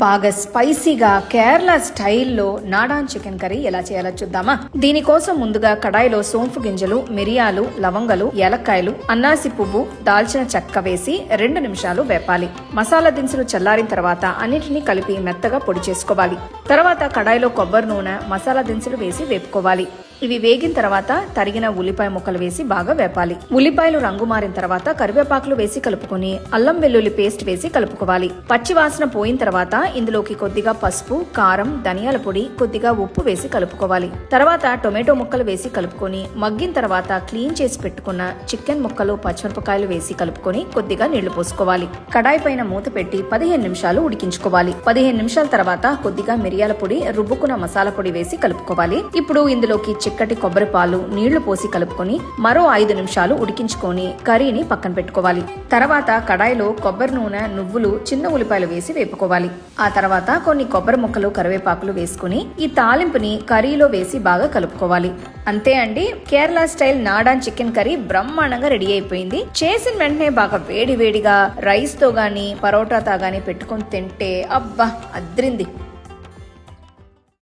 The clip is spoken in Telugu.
బాగా స్పైసీగా కేరళ స్టైల్లో నాడాన్ చికెన్ కర్రీ ఎలా చేయాలో చూద్దామా. దీనికోసం ముందుగా కడాయిలో సోంపు గింజలు, మిరియాలు, లవంగలు, ఏలక్కాయలు, అన్నాసి పువ్వు, దాల్చిన చెక్క వేసి 2 నిమిషాలు వేపాలి. మసాలా దినుసులు చల్లారిన తర్వాత అన్నిటినీ కలిపి మెత్తగా పొడి చేసుకోవాలి. తర్వాత కడాయిలో కొబ్బరి నూనె, మసాలా దినుసులు వేసి వేపుకోవాలి. ఇవి వేగిన తర్వాత తరిగిన ఉల్లిపాయ ముక్కలు వేసి బాగా వేపాలి. ఉల్లిపాయలు రంగు మారిన తర్వాత కరివేపాకులు వేసి కలుపుకొని అల్లం వెల్లుల్లి పేస్ట్ వేసి కలుపుకోవాలి. పచ్చి వాసన పోయిన తర్వాత ఇందులోకి కొద్దిగా పసుపు, కారం, ధనియాల పొడి, కొద్దిగా ఉప్పు వేసి కలుపుకోవాలి. తర్వాత టొమాటో ముక్కలు వేసి కలుపుకొని మగ్గిన తర్వాత క్లీన్ చేసి పెట్టుకున్న చికెన్ ముక్కలు, పచ్చిమిరపకాయలు వేసి కలుపుకొని కొద్దిగా నీళ్లు పోసుకోవాలి. కడాయి పైన మూత పెట్టి 15 నిమిషాలు ఉడికించుకోవాలి. 15 నిమిషాల తర్వాత కొద్దిగా మిరియాల పొడి, రుబ్బుకున్న మసాలా పొడి వేసి కలుపుకోవాలి. ఇప్పుడు ఇందులోకి చిక్కటి కొబ్బరి పాలు, నీళ్లు పోసి కలుపుకొని మరో 5 నిమిషాలు ఉడికించుకొని కర్రీని పక్కన పెట్టుకోవాలి. తర్వాత కడాయిలో కొబ్బరి నూనె, నువ్వులు, చిన్న ఉల్లిపాయలు వేసి వేపుకోవాలి. ఆ తర్వాత కొన్ని కొబ్బరి ముక్కలు, కరివేపాకులు వేసుకుని ఈ తాలింపుని కర్రీలో వేసి బాగా కలుపుకోవాలి. అంతే అండి, కేరళ స్టైల్ నాడాన్ చికెన్ కర్రీ బ్రహ్మాండంగా రెడీ అయిపోయింది. చేసిన వెంటనే బాగా వేడి వేడిగా రైస్ తో గానీ పరోటాతో గానీ పెట్టుకొని తింటే అబ్బా అద్రింది.